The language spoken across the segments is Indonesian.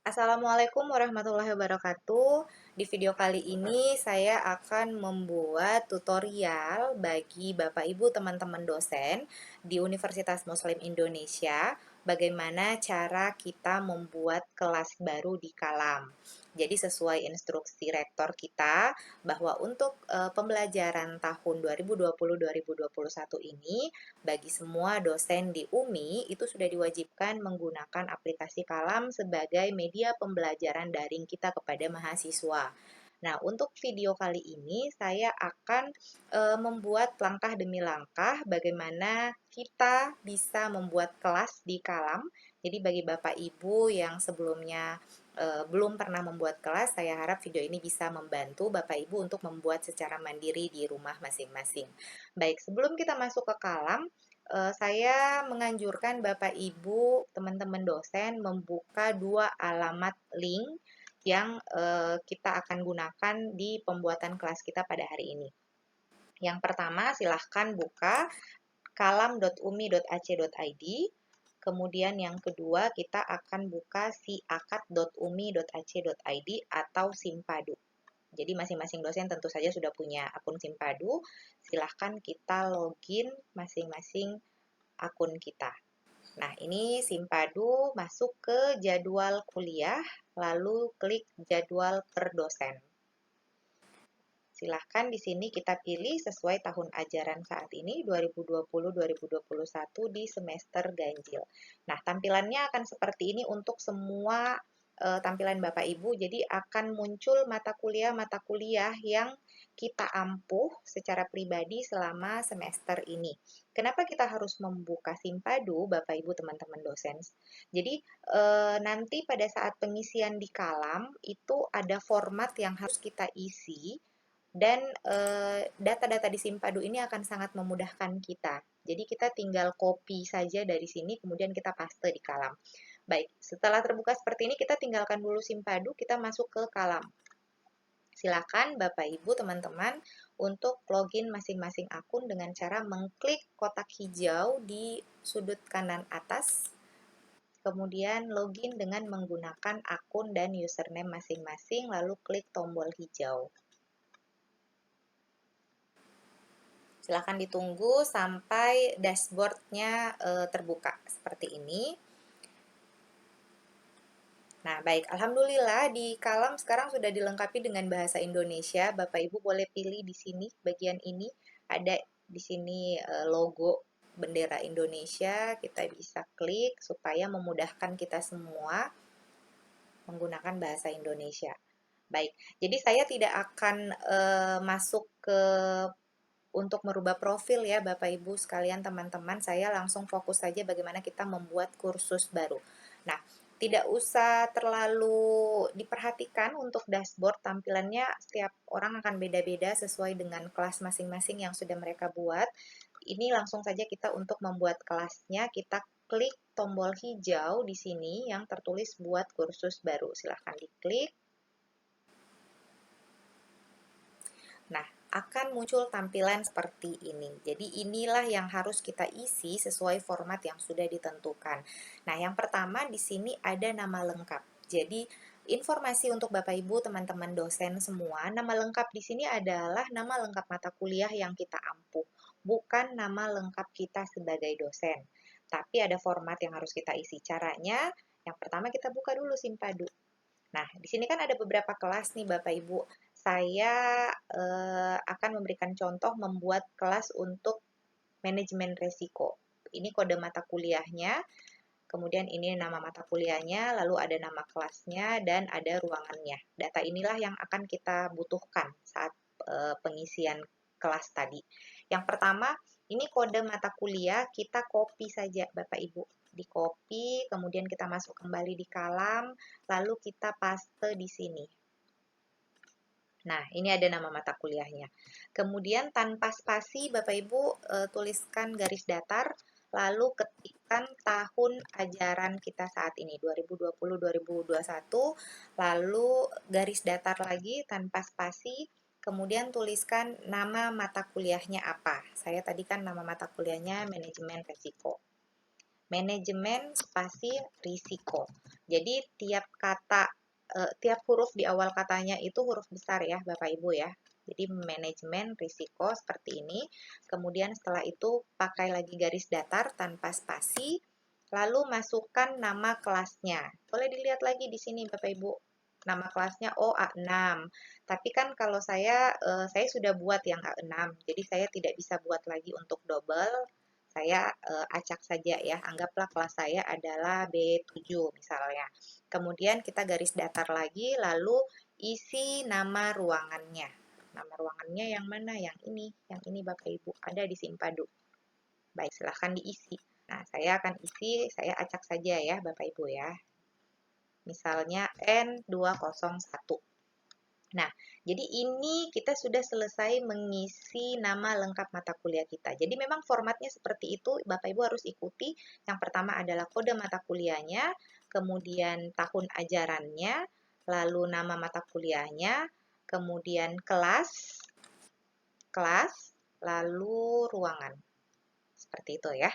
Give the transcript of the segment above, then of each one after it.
Assalamualaikum warahmatullahi wabarakatuh. Di video kali ini saya akan membuat tutorial bagi Bapak Ibu teman-teman dosen di Universitas Muslim Indonesia, bagaimana cara kita membuat kelas baru di Kalam. Jadi sesuai instruksi rektor kita bahwa untuk pembelajaran tahun 2020-2021 ini bagi semua dosen di UMI itu sudah diwajibkan menggunakan aplikasi Kalam sebagai media pembelajaran daring kita kepada mahasiswa. Nah, untuk video kali ini saya akan membuat langkah demi langkah bagaimana kita bisa membuat kelas di Kalam. Jadi bagi Bapak Ibu yang sebelumnya belum pernah membuat kelas, saya harap video ini bisa membantu Bapak Ibu untuk membuat secara mandiri di rumah masing-masing. Baik, sebelum kita masuk ke Kalam, saya menganjurkan Bapak Ibu, teman-teman dosen membuka dua alamat link yang kita akan gunakan di pembuatan kelas kita pada hari ini. Yang pertama, silahkan buka kalam.umi.ac.id. Kemudian yang kedua, kita akan buka siakat.umi.ac.id atau Simpadu. Jadi masing-masing dosen tentu saja sudah punya akun Simpadu. Silahkan kita login masing-masing akun kita. Nah, ini Simpadu masuk ke jadwal kuliah, lalu klik jadwal per dosen. Silahkan di sini kita pilih sesuai tahun ajaran saat ini 2020-2021 di semester ganjil. Nah, tampilannya akan seperti ini untuk semua tampilan Bapak Ibu. Jadi akan muncul mata kuliah yang kita ampuh secara pribadi selama semester ini. Kenapa kita harus membuka Simpadu, Bapak Ibu teman-teman dosen? Jadi nanti pada saat pengisian di Kalam itu ada format yang harus kita isi dan data-data di Simpadu ini akan sangat memudahkan kita. Jadi kita tinggal copy saja dari sini, kemudian kita paste di Kalam. Baik, setelah terbuka seperti ini, kita tinggalkan dulu Simpadu, kita masuk ke Kalam. Silakan Bapak Ibu teman-teman untuk login masing-masing akun dengan cara mengklik kotak hijau di sudut kanan atas. Kemudian login dengan menggunakan akun dan username masing-masing, lalu klik tombol hijau. Silahkan ditunggu sampai dashboardnya terbuka seperti ini. Nah, baik. Alhamdulillah di Kalam sekarang sudah dilengkapi dengan bahasa Indonesia. Bapak Ibu boleh pilih di sini bagian ini ada di sini logo bendera Indonesia. Kita bisa klik supaya memudahkan kita semua menggunakan bahasa Indonesia. Baik. Jadi saya tidak akan masuk ke untuk merubah profil ya Bapak Ibu sekalian teman-teman, saya langsung fokus saja bagaimana kita membuat kursus baru. Nah, tidak usah terlalu diperhatikan untuk dashboard, tampilannya setiap orang akan beda-beda sesuai dengan kelas masing-masing yang sudah mereka buat. Ini langsung saja kita untuk membuat kelasnya, kita klik tombol hijau di sini yang tertulis buat kursus baru. Silahkan diklik. Nah, akan muncul tampilan seperti ini. Jadi inilah yang harus kita isi sesuai format yang sudah ditentukan. Nah, yang pertama di sini ada nama lengkap. Jadi informasi untuk Bapak Ibu, teman-teman dosen semua, nama lengkap di sini adalah nama lengkap mata kuliah yang kita ampuh, bukan nama lengkap kita sebagai dosen. Tapi ada format yang harus kita isi. Caranya, yang pertama kita buka dulu Simpadu. Nah, di sini kan ada beberapa kelas nih Bapak Ibu. Saya akan memberikan contoh membuat kelas untuk manajemen resiko. Ini kode mata kuliahnya, kemudian ini nama mata kuliahnya, lalu ada nama kelasnya, dan ada ruangannya. Data inilah yang akan kita butuhkan saat pengisian kelas tadi. Yang pertama, ini kode mata kuliah, kita copy saja Bapak Ibu. Di copy, kemudian kita masuk kembali di Kalam, lalu kita paste di sini. Nah, ini ada nama mata kuliahnya. Kemudian tanpa spasi, Bapak Ibu tuliskan garis datar, lalu ketikkan tahun ajaran kita saat ini, 2020-2021, lalu garis datar lagi tanpa spasi, kemudian tuliskan nama mata kuliahnya apa. Saya tadi kan nama mata kuliahnya manajemen resiko. manajemen spasi risiko. Jadi tiap huruf di awal katanya itu huruf besar ya Bapak Ibu ya. Jadi manajemen risiko seperti ini. Kemudian setelah itu pakai lagi garis datar tanpa spasi. Lalu masukkan nama kelasnya. Boleh dilihat lagi di sini Bapak Ibu. Nama kelasnya A6. Tapi kan kalau saya sudah buat yang A6. Jadi saya tidak bisa buat lagi untuk double. Saya acak saja ya. Anggaplah kelas saya adalah B7 misalnya. Kemudian kita garis datar lagi, lalu isi nama ruangannya. Nama ruangannya yang mana? Yang ini Bapak Ibu. Ada di Simpadu. Baik, silahkan diisi. Nah, saya akan isi, saya acak saja ya Bapak Ibu ya. Misalnya N201. Nah, jadi ini kita sudah selesai mengisi nama lengkap mata kuliah kita. Jadi memang formatnya seperti itu, Bapak Ibu harus ikuti. Yang pertama adalah kode mata kuliahnya, kemudian tahun ajarannya, lalu nama mata kuliahnya, kemudian kelas, lalu ruangan. Seperti itu ya.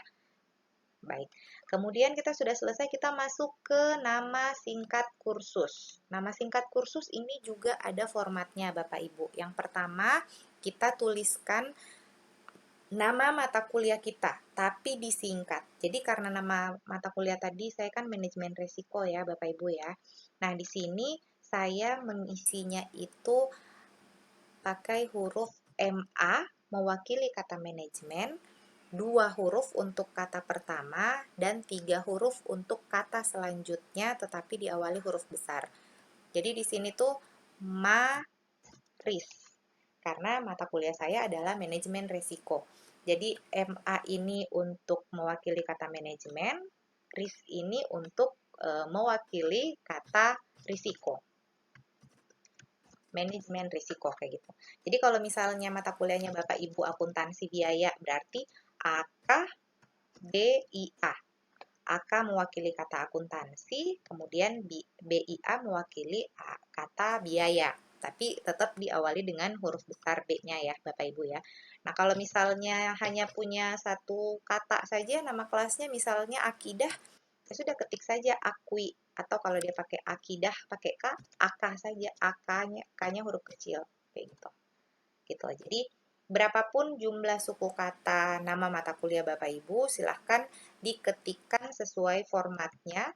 Baik, kemudian kita sudah selesai, kita masuk ke nama singkat kursus. Nama singkat kursus ini juga ada formatnya Bapak Ibu. Yang pertama, kita tuliskan nama mata kuliah kita, tapi disingkat. Jadi karena nama mata kuliah tadi saya kan manajemen risiko ya Bapak Ibu ya. Nah, di sini saya mengisinya itu pakai huruf MA mewakili kata manajemen, 2 huruf untuk kata pertama, dan 3 huruf untuk kata selanjutnya, tetapi diawali huruf besar. Jadi di sini tuh MARIS, karena mata kuliah saya adalah manajemen risiko. Jadi MA ini untuk mewakili kata manajemen, RIS ini untuk mewakili kata risiko. Manajemen risiko kayak gitu. Jadi kalau misalnya mata kuliahnya Bapak Ibu akuntansi biaya berarti AK BIA. AK mewakili kata akuntansi, kemudian BIA mewakili kata biaya. Tapi tetap diawali dengan huruf besar B-nya ya, Bapak Ibu ya. Nah, kalau misalnya hanya punya satu kata saja nama kelasnya misalnya akidah, ya sudah ketik saja akui, atau kalau dia pakai akidah pakai K, AK saja, K-nya huruf kecil kayak gitu. Gitu. Jadi berapapun jumlah suku kata nama mata kuliah Bapak Ibu, silahkan diketikkan sesuai formatnya.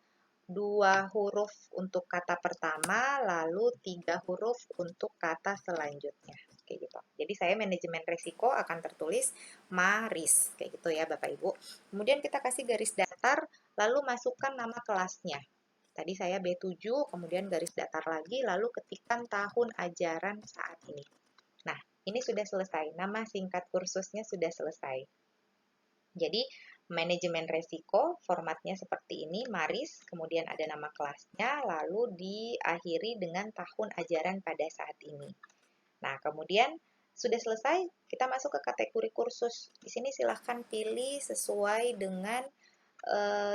2 huruf untuk kata pertama, lalu 3 huruf untuk kata selanjutnya. Kayak gitu. Jadi saya manajemen risiko akan tertulis MARIS. Kayak gitu ya Bapak Ibu. Kemudian kita kasih garis datar, lalu masukkan nama kelasnya. Tadi saya B7, kemudian garis datar lagi, lalu ketikkan tahun ajaran saat ini. Nah, ini sudah selesai. Nama singkat kursusnya sudah selesai. Jadi, manajemen resiko, formatnya seperti ini, MARIS, kemudian ada nama kelasnya, lalu diakhiri dengan tahun ajaran pada saat ini. Nah, kemudian sudah selesai, kita masuk ke kategori kursus. Di sini silahkan pilih sesuai dengan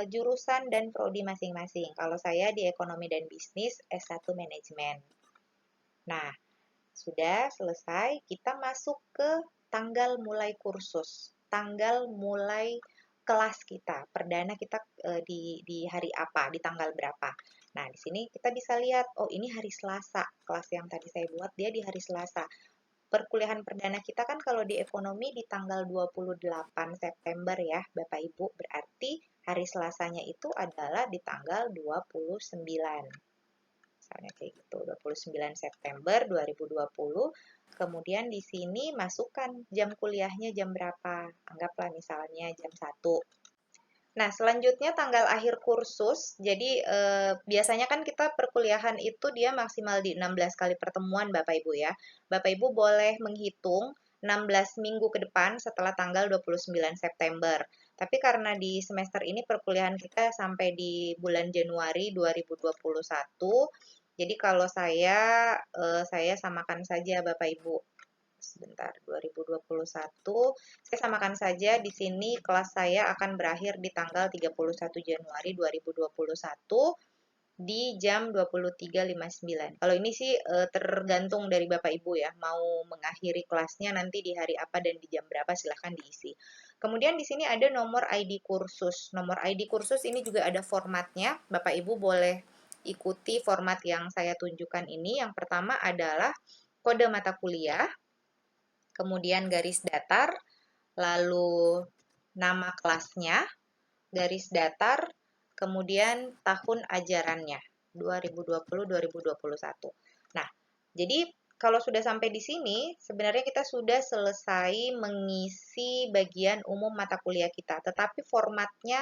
jurusan dan prodi masing-masing. Kalau saya di ekonomi dan bisnis, S1 manajemen. Nah, sudah selesai, kita masuk ke tanggal mulai kursus, tanggal mulai kelas kita. Perdana kita di hari apa, di tanggal berapa. Nah, di sini kita bisa lihat, oh ini hari Selasa. Kelas yang tadi saya buat dia di hari Selasa. Perkuliahan perdana kita kan kalau di ekonomi di tanggal 28 September ya, Bapak Ibu. Berarti hari Selasanya itu adalah di tanggal 29. Misalnya kayak gitu, 29 September 2020. Kemudian di sini masukkan jam kuliahnya jam berapa. Anggaplah misalnya jam 1. Nah, selanjutnya tanggal akhir kursus. Jadi biasanya kan kita perkuliahan itu dia maksimal di 16 kali pertemuan Bapak Ibu ya. Bapak Ibu boleh menghitung 16 minggu ke depan setelah tanggal 29 September. Tapi karena di semester ini perkuliahan kita sampai di bulan Januari 2021, jadi kalau saya samakan saja Bapak Ibu. Sebentar, 2021. Saya samakan saja di sini kelas saya akan berakhir di tanggal 31 Januari 2021 di jam 23.59. Kalau ini sih tergantung dari Bapak Ibu ya, mau mengakhiri kelasnya nanti di hari apa dan di jam berapa silahkan diisi. Kemudian di sini ada nomor ID kursus. Nomor ID kursus ini juga ada formatnya. Bapak Ibu boleh ikuti format yang saya tunjukkan ini. Yang pertama adalah kode mata kuliah, kemudian garis datar, lalu nama kelasnya, garis datar, kemudian tahun ajarannya, 2020-2021. Nah, jadi kalau sudah sampai di sini, sebenarnya kita sudah selesai mengisi bagian umum mata kuliah kita, tetapi formatnya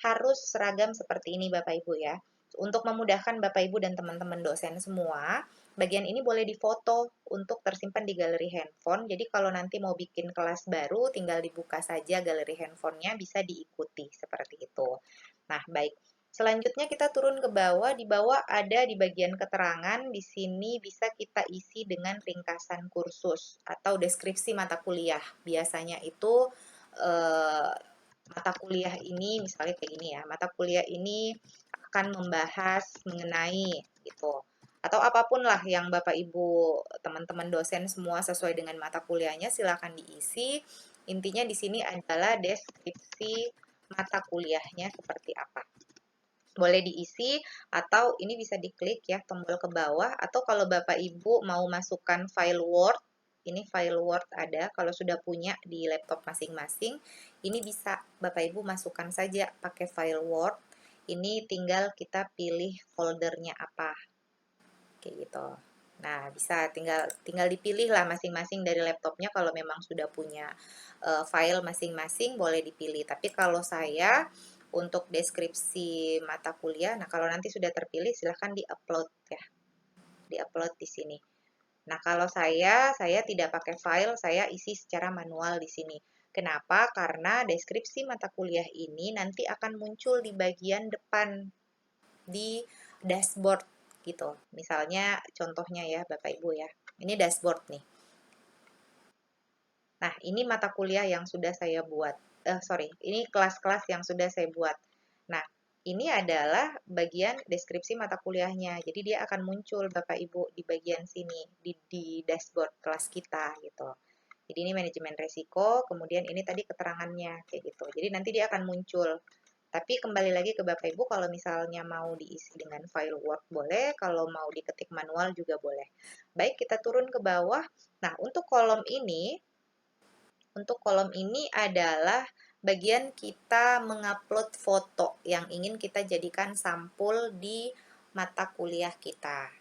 harus seragam seperti ini Bapak Ibu ya. Untuk memudahkan Bapak Ibu dan teman-teman dosen semua, bagian ini boleh difoto untuk tersimpan di galeri handphone. Jadi kalau nanti mau bikin kelas baru, tinggal dibuka saja galeri handphonenya, bisa diikuti seperti itu. Nah, baik. Selanjutnya kita turun ke bawah. Di bawah ada di bagian keterangan. Di sini bisa kita isi dengan ringkasan kursus atau deskripsi mata kuliah. Biasanya itu eh, mata kuliah ini misalnya kayak gini ya. Mata kuliah ini akan membahas mengenai gitu. Atau apapun lah yang Bapak Ibu teman-teman dosen semua sesuai dengan mata kuliahnya silakan diisi. Intinya di sini adalah deskripsi mata kuliahnya seperti apa. Boleh diisi atau ini bisa diklik ya tombol ke bawah atau kalau Bapak Ibu mau masukkan file Word, ini file Word ada kalau sudah punya di laptop masing-masing, ini bisa Bapak Ibu masukkan saja pakai file Word. Ini tinggal kita pilih foldernya apa. Kayak gitu. Nah, bisa tinggal tinggal dipilih lah masing-masing dari laptopnya kalau memang sudah punya file masing-masing boleh dipilih. Tapi kalau saya untuk deskripsi mata kuliah, nah kalau nanti sudah terpilih silahkan di-upload ya. Di-upload di sini. Nah, kalau saya tidak pakai file, saya isi secara manual di sini. Kenapa? Karena deskripsi mata kuliah ini nanti akan muncul di bagian depan di dashboard gitu. Misalnya contohnya ya Bapak Ibu ya. Ini dashboard nih. Nah, ini mata kuliah yang sudah saya buat. Sorry, ini kelas-kelas yang sudah saya buat. Nah, ini adalah bagian deskripsi mata kuliahnya. Jadi dia akan muncul Bapak Ibu di bagian sini di dashboard kelas kita gitu. Jadi ini manajemen resiko, kemudian ini tadi keterangannya kayak gitu. Jadi nanti dia akan muncul. Tapi kembali lagi ke Bapak Ibu kalau misalnya mau diisi dengan file Word boleh, kalau mau diketik manual juga boleh. Baik, kita turun ke bawah. Nah, untuk kolom ini adalah bagian kita mengupload foto yang ingin kita jadikan sampul di mata kuliah kita.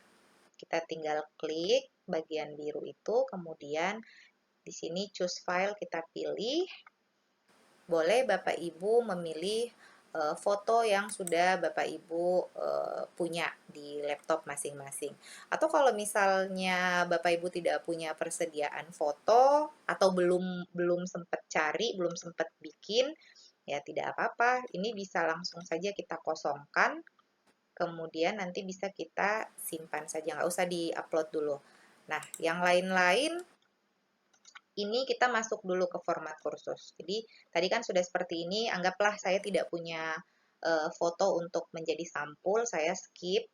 Kita tinggal klik bagian biru itu, kemudian di sini choose file kita pilih. Boleh Bapak Ibu memilih foto yang sudah Bapak Ibu punya di laptop masing-masing. Atau kalau misalnya Bapak Ibu tidak punya persediaan foto atau belum sempat cari, belum sempat bikin, ya tidak apa-apa. Ini bisa langsung saja kita kosongkan. Kemudian nanti bisa kita simpan saja, nggak usah di-upload dulu. Nah, yang lain-lain ini kita masuk dulu ke format kursus. Jadi tadi kan sudah seperti ini, anggaplah saya tidak punya foto untuk menjadi sampul, saya skip.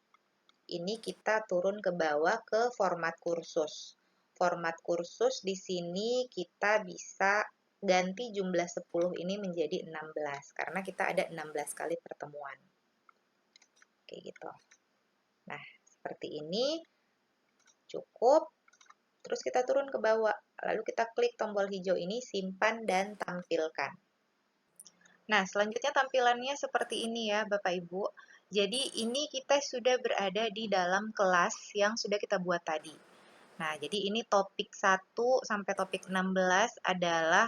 Ini kita turun ke bawah ke format kursus. Format kursus di sini kita bisa ganti jumlah 10 ini menjadi 16 karena kita ada 16 kali pertemuan. Kayak gitu. Nah, seperti ini cukup. Terus kita turun ke bawah, lalu kita klik tombol hijau ini, simpan dan tampilkan. Nah, selanjutnya tampilannya seperti ini ya, Bapak Ibu. Jadi, ini kita sudah berada di dalam kelas yang sudah kita buat tadi. Nah, jadi ini topik 1 sampai topik 16 adalah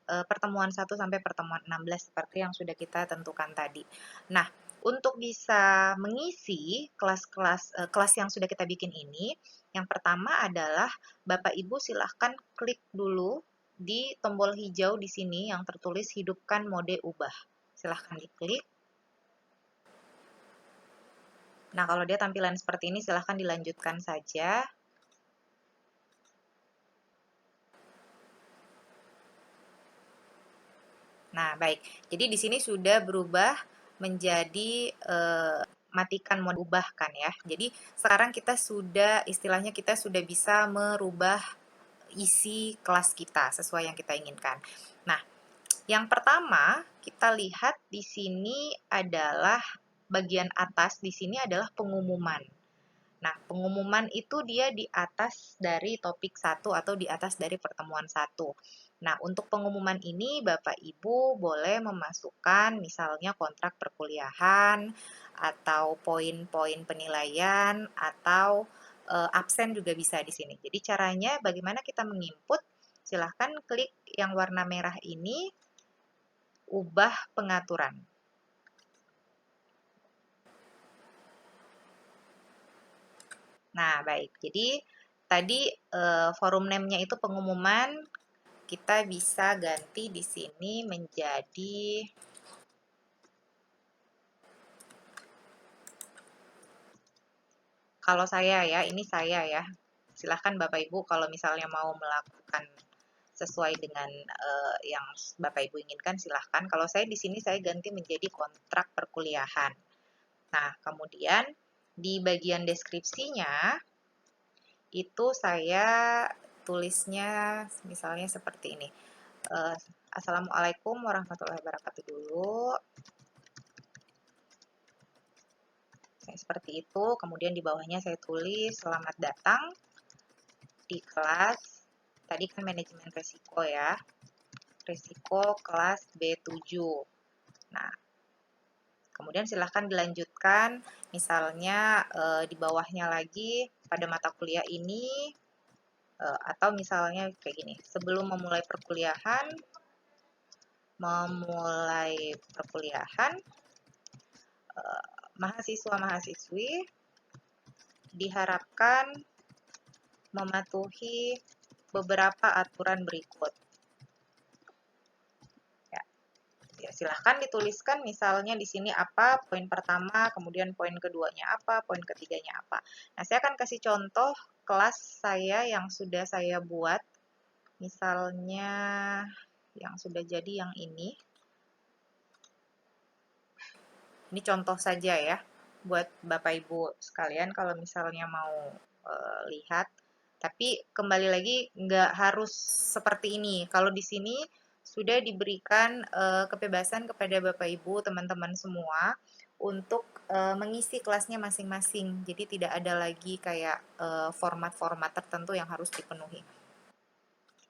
pertemuan 1 sampai pertemuan 16 seperti yang sudah kita tentukan tadi. Nah, untuk bisa mengisi kelas yang sudah kita bikin ini, yang pertama adalah Bapak Ibu silahkan klik dulu di tombol hijau di sini yang tertulis hidupkan mode ubah. Silahkan diklik. Nah, kalau dia tampilan seperti ini silahkan dilanjutkan saja. Nah, baik. Jadi di sini sudah berubah menjadi matikan mode ubah kan ya. Jadi sekarang kita sudah istilahnya kita sudah bisa merubah isi kelas kita sesuai yang kita inginkan. Nah, Yang pertama, kita lihat di sini adalah bagian atas di sini adalah pengumuman. Nah, pengumuman itu dia di atas dari topik 1 atau di atas dari pertemuan 1. Nah, untuk pengumuman ini Bapak Ibu boleh memasukkan misalnya kontrak perkuliahan atau poin-poin penilaian atau absen juga bisa di sini. Jadi caranya bagaimana kita menginput? Silahkan klik yang warna merah ini, ubah pengaturan. Nah, baik. Jadi tadi forum name-nya itu pengumuman, kita bisa ganti di sini menjadi kalau saya ya, ini saya ya. Silahkan Bapak Ibu kalau misalnya mau melakukan sesuai dengan yang Bapak Ibu inginkan silahkan. Kalau saya di sini saya ganti menjadi kontrak perkuliahan. Nah, kemudian di bagian deskripsinya itu saya tulisnya misalnya seperti ini. Assalamualaikum warahmatullahi wabarakatuh dulu. Seperti itu, kemudian di bawahnya saya tulis selamat datang di kelas, tadi kan manajemen resiko ya, resiko kelas B7. Nah, kemudian silahkan dilanjutkan, misalnya di bawahnya lagi pada mata kuliah ini, atau misalnya kayak gini, sebelum memulai perkuliahan, mahasiswa-mahasiswi diharapkan mematuhi beberapa aturan berikut. Ya, silahkan dituliskan misalnya di sini apa, poin pertama, kemudian poin keduanya apa, poin ketiganya apa. Nah, saya akan kasih contoh kelas saya yang sudah saya buat. Misalnya yang sudah jadi yang ini. Ini contoh saja ya, buat Bapak Ibu sekalian kalau misalnya mau lihat. Tapi kembali lagi nggak harus seperti ini. Kalau di sini sudah diberikan kebebasan kepada Bapak Ibu, teman-teman semua untuk mengisi kelasnya masing-masing. Jadi tidak ada lagi kayak format-format tertentu yang harus dipenuhi.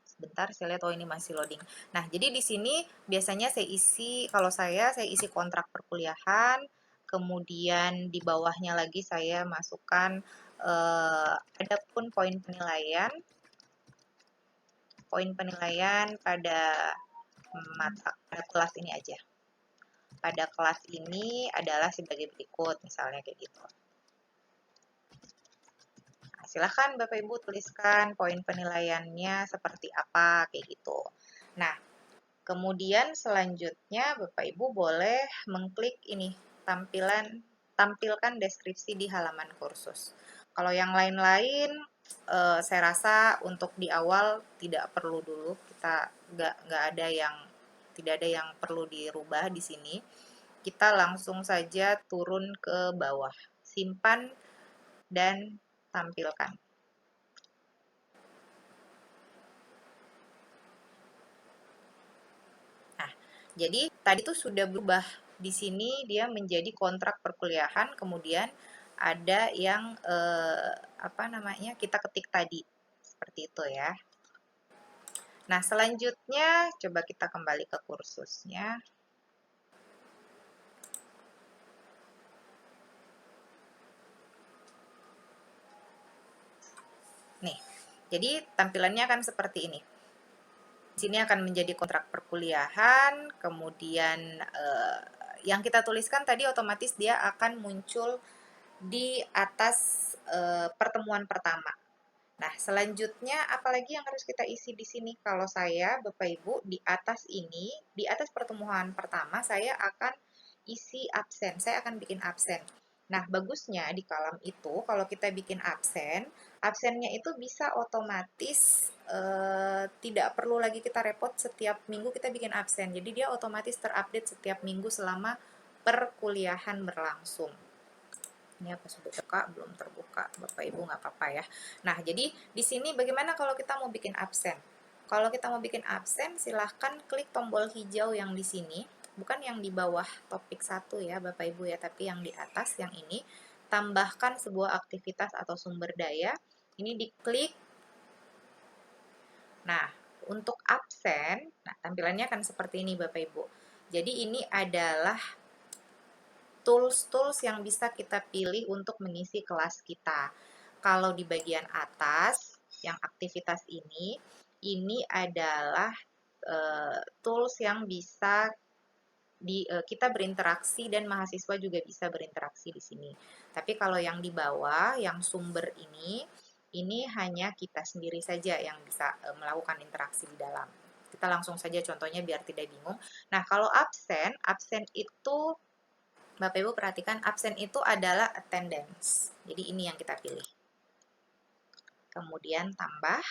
Sebentar, saya lihat, oh ini masih loading. Nah, jadi di sini biasanya saya isi, kalau saya isi kontrak perkuliahan, kemudian di bawahnya lagi saya masukkan adapun poin penilaian pada pada kelas ini aja. Pada kelas ini adalah sebagai berikut, misalnya kayak gitu. Silahkan Bapak Ibu tuliskan poin penilaiannya seperti apa, kayak gitu. Nah, kemudian selanjutnya Bapak Ibu boleh mengklik ini, tampilkan deskripsi di halaman kursus. Kalau yang lain-lain, saya rasa untuk di awal tidak perlu dulu, kita nggak ada yang tidak ada yang perlu dirubah di sini. Kita langsung saja turun ke bawah, simpan dan tampilkan. Nah, jadi tadi tuh sudah berubah. Di sini dia menjadi kontrak perkuliahan, kemudian ada yang apa namanya kita ketik tadi, seperti itu ya. Nah, selanjutnya coba kita kembali ke kursusnya. Nih, jadi tampilannya akan seperti ini. Di sini akan menjadi kontrak perkuliahan, kemudian yang kita tuliskan tadi otomatis dia akan muncul di atas pertemuan pertama. Nah, selanjutnya apalagi yang harus kita isi di sini? Kalau saya, Bapak Ibu, di atas ini, di atas pertemuan pertama, saya akan isi absen. Saya akan bikin absen. Nah, bagusnya di kolom itu, kalau kita bikin absen, absennya itu bisa otomatis, tidak perlu lagi kita repot setiap minggu kita bikin absen. Jadi dia otomatis terupdate setiap minggu selama perkuliahan berlangsung. Ini apa sudah terbuka? Belum terbuka. Bapak Ibu nggak apa-apa ya. Nah, jadi di sini bagaimana kalau kita mau bikin absen? Kalau kita mau bikin absen, silahkan klik tombol hijau yang di sini, bukan yang di bawah topik 1 ya Bapak Ibu ya, tapi yang di atas yang ini. Tambahkan sebuah aktivitas atau sumber daya. Ini diklik. Nah, untuk absen, nah tampilannya akan seperti ini Bapak Ibu. Jadi ini adalah tools-tools yang bisa kita pilih untuk mengisi kelas kita. Kalau di bagian atas, yang aktivitas ini adalah tools yang bisa kita berinteraksi dan mahasiswa juga bisa berinteraksi di sini. Tapi kalau yang di bawah, yang sumber ini hanya kita sendiri saja yang bisa melakukan interaksi di dalam. Kita langsung saja contohnya biar tidak bingung. Nah, kalau absen, absen itu Bapak Ibu perhatikan absen itu adalah attendance. Jadi ini yang kita pilih. Kemudian tambah.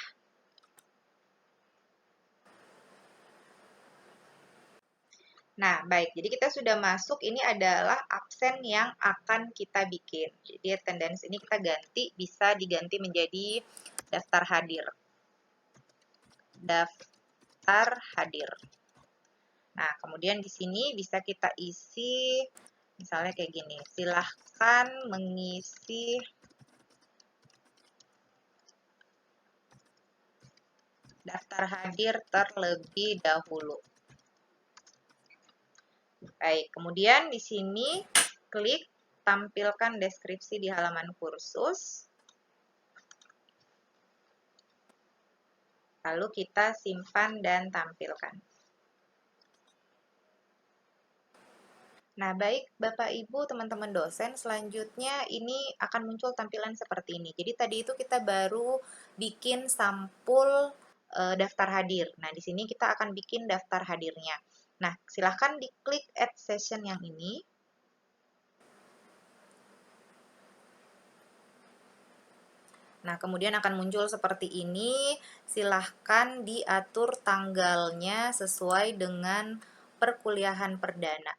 Nah, baik. Jadi kita sudah masuk, ini adalah absen yang akan kita bikin. Jadi attendance ini kita ganti, bisa diganti menjadi daftar hadir. Daftar hadir. Nah, kemudian di sini bisa kita isi, misalnya kayak gini, silahkan mengisi daftar hadir terlebih dahulu. Baik, kemudian di sini klik tampilkan deskripsi di halaman kursus. Lalu kita simpan dan tampilkan. Nah, baik Bapak Ibu, teman-teman dosen, selanjutnya ini akan muncul tampilan seperti ini. Jadi tadi itu kita baru bikin sampul daftar hadir. Nah, di sini kita akan bikin daftar hadirnya. Nah, silahkan diklik add session yang ini. Nah, kemudian akan muncul seperti ini. Silahkan diatur tanggalnya sesuai dengan perkuliahan perdana.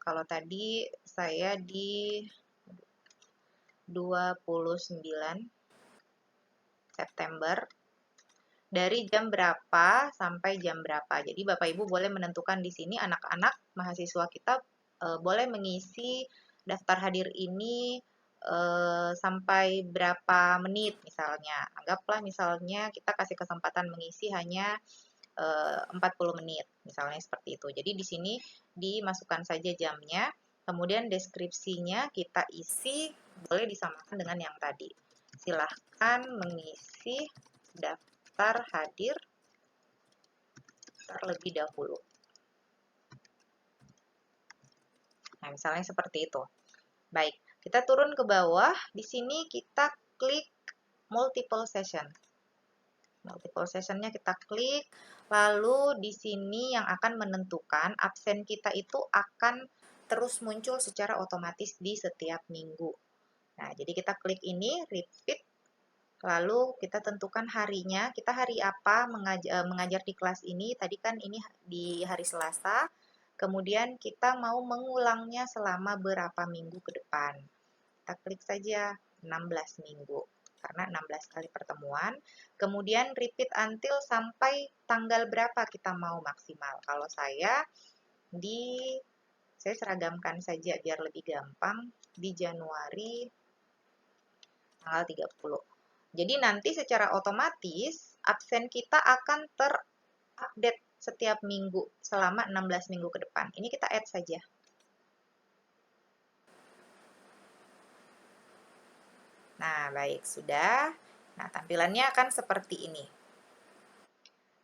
Kalau tadi saya di 29 September. Dari jam berapa sampai jam berapa. Jadi Bapak Ibu boleh menentukan di sini anak-anak mahasiswa kita boleh mengisi daftar hadir ini sampai berapa menit misalnya. Anggaplah misalnya kita kasih kesempatan mengisi hanya 40 menit, misalnya seperti itu. Jadi di sini dimasukkan saja jamnya, kemudian deskripsinya kita isi, boleh disamakan dengan yang tadi. Silahkan mengisi daftar hadir terlebih dahulu. Nah, misalnya seperti itu. Baik, kita turun ke bawah. Di sini kita klik multiple session. Multiple sessionnya kita klik, lalu di sini yang akan menentukan absen kita itu akan terus muncul secara otomatis di setiap minggu. Nah, jadi kita klik ini, repeat, lalu kita tentukan harinya, kita hari apa mengajar di kelas ini, tadi kan ini di hari Selasa, kemudian kita mau mengulangnya selama berapa minggu ke depan. Kita klik saja 16 minggu karena 16 kali pertemuan. Kemudian repeat until sampai tanggal berapa kita mau maksimal. Kalau saya seragamkan saja biar lebih gampang di Januari tanggal 30. Jadi nanti secara otomatis absen kita akan terupdate setiap minggu selama 16 minggu ke depan. Ini kita add saja. Nah, baik, sudah. Nah, tampilannya akan seperti ini.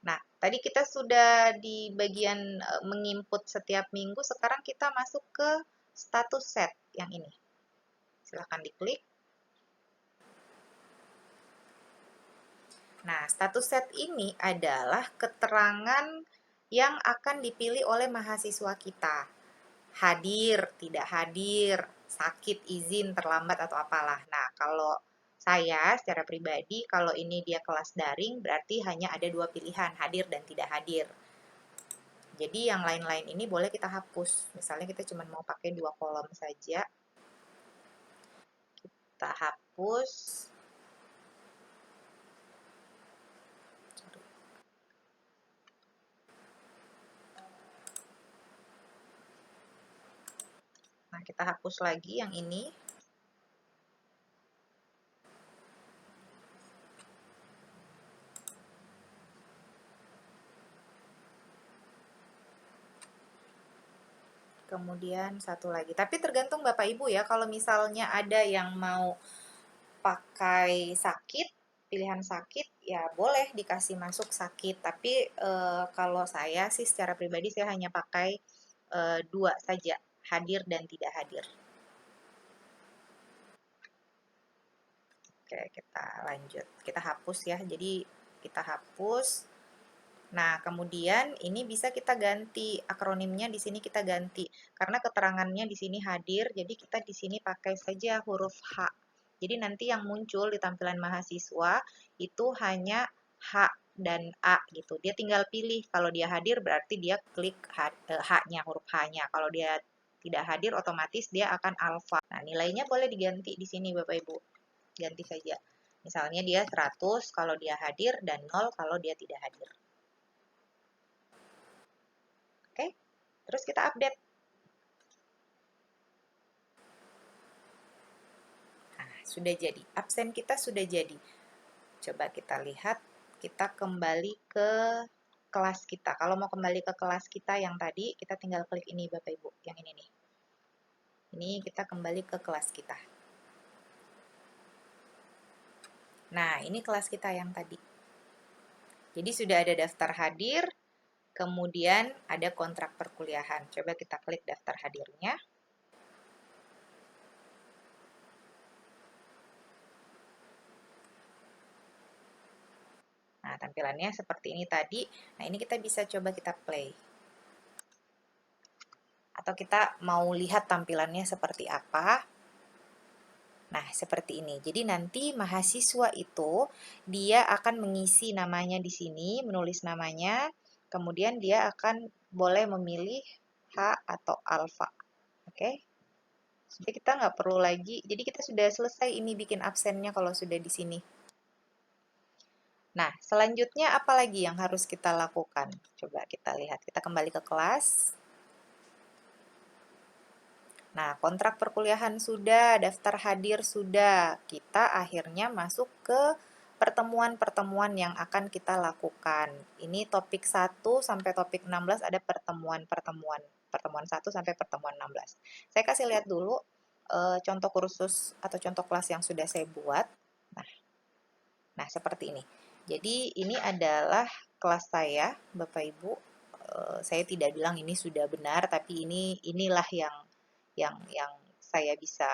Nah, tadi kita sudah di bagian menginput setiap minggu, sekarang kita masuk ke status set yang ini. Silahkan diklik. Nah, status set ini adalah keterangan yang akan dipilih oleh mahasiswa kita. Hadir, tidak hadir, sakit, izin, terlambat, atau apalah. Nah, kalau saya secara pribadi, kalau ini dia kelas daring, berarti hanya ada dua pilihan, hadir dan tidak hadir. Jadi yang lain-lain ini boleh kita hapus. Misalnya kita cuma mau pakai 2 kolom saja. Kita hapus. kita hapus lagi yang ini. Kemudian satu lagi. Tapi tergantung Bapak Ibu ya, kalau misalnya ada yang mau pakai sakit, pilihan sakit, ya boleh dikasih masuk sakit. Tapi kalau saya sih secara pribadi saya hanya pakai dua saja, hadir dan tidak hadir. Oke, kita lanjut. Kita hapus ya. Jadi kita hapus. Nah, kemudian ini bisa kita ganti akronimnya di sini kita ganti karena keterangannya di sini hadir, jadi kita di sini pakai saja huruf H. Jadi nanti yang muncul di tampilan mahasiswa itu hanya H dan A gitu. Dia tinggal pilih kalau dia hadir berarti dia klik H-nya, huruf H-nya. Kalau dia tidak hadir otomatis dia akan alfa. Nah, nilainya boleh diganti di sini Bapak Ibu. Ganti saja. Misalnya dia 100 kalau dia hadir dan 0 kalau dia tidak hadir. Oke, terus kita update. Nah, sudah jadi. Absen kita sudah jadi. Coba kita lihat, kita kembali ke kelas kita. Kalau mau kembali ke kelas kita yang tadi, kita tinggal klik ini Bapak Ibu, yang ini nih. Ini kita kembali ke kelas kita. Nah, ini kelas kita yang tadi. Jadi sudah ada daftar hadir, kemudian ada kontrak perkuliahan. Coba kita klik daftar hadirnya. Nah, tampilannya seperti ini tadi. Nah, ini kita bisa coba kita play. Atau kita mau lihat tampilannya seperti apa. Nah, seperti ini. Jadi nanti mahasiswa itu dia akan mengisi namanya di sini, menulis namanya, kemudian dia akan boleh memilih H atau alfa. Oke? Jadi kita nggak perlu lagi, jadi kita sudah selesai ini bikin absennya kalau sudah di sini. Nah, selanjutnya apa lagi yang harus kita lakukan? Coba kita lihat. Kita kembali ke kelas. Nah, kontrak perkuliahan sudah, daftar hadir sudah. Kita akhirnya masuk ke pertemuan-pertemuan yang akan kita lakukan. Ini topik 1 sampai topik 16 ada pertemuan-pertemuan. Pertemuan 1 sampai pertemuan 16. Saya kasih lihat dulu contoh kursus atau contoh kelas yang sudah saya buat. Nah, seperti ini. Jadi ini adalah kelas saya, Bapak Ibu. Saya tidak bilang ini sudah benar, tapi inilah yang saya bisa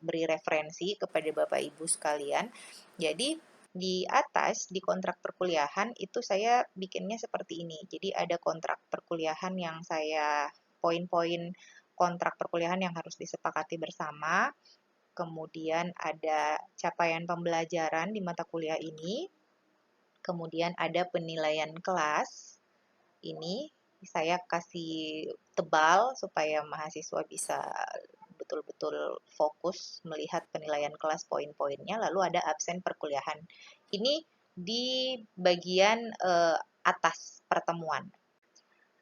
beri referensi kepada Bapak Ibu sekalian. Jadi di atas di kontrak perkuliahan itu saya bikinnya seperti ini. Jadi ada kontrak perkuliahan yang saya poin-poin kontrak perkuliahan yang harus disepakati bersama. Kemudian ada capaian pembelajaran di mata kuliah ini. Kemudian ada penilaian kelas. Ini saya kasih tebal supaya mahasiswa bisa betul-betul fokus melihat penilaian kelas poin-poinnya. Lalu ada absen perkuliahan. Ini di bagian atas pertemuan.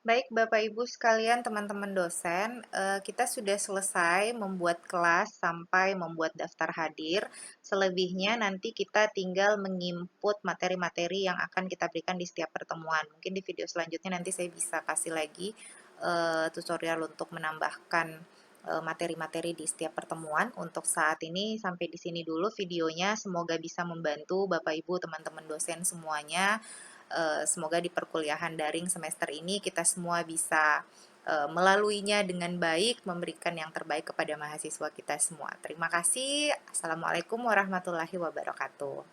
Baik, Bapak Ibu sekalian, teman-teman dosen, kita sudah selesai membuat kelas sampai membuat daftar hadir. Selebihnya nanti kita tinggal menginput materi-materi yang akan kita berikan di setiap pertemuan. Mungkin di video selanjutnya nanti saya bisa kasih lagi tutorial untuk menambahkan materi-materi di setiap pertemuan. Untuk saat ini sampai di sini dulu videonya. Semoga bisa membantu Bapak Ibu, teman-teman dosen semuanya. Semoga di perkuliahan daring semester ini kita semua bisa melaluinya dengan baik, memberikan yang terbaik kepada mahasiswa kita semua. Terima kasih. Assalamualaikum warahmatullahi wabarakatuh.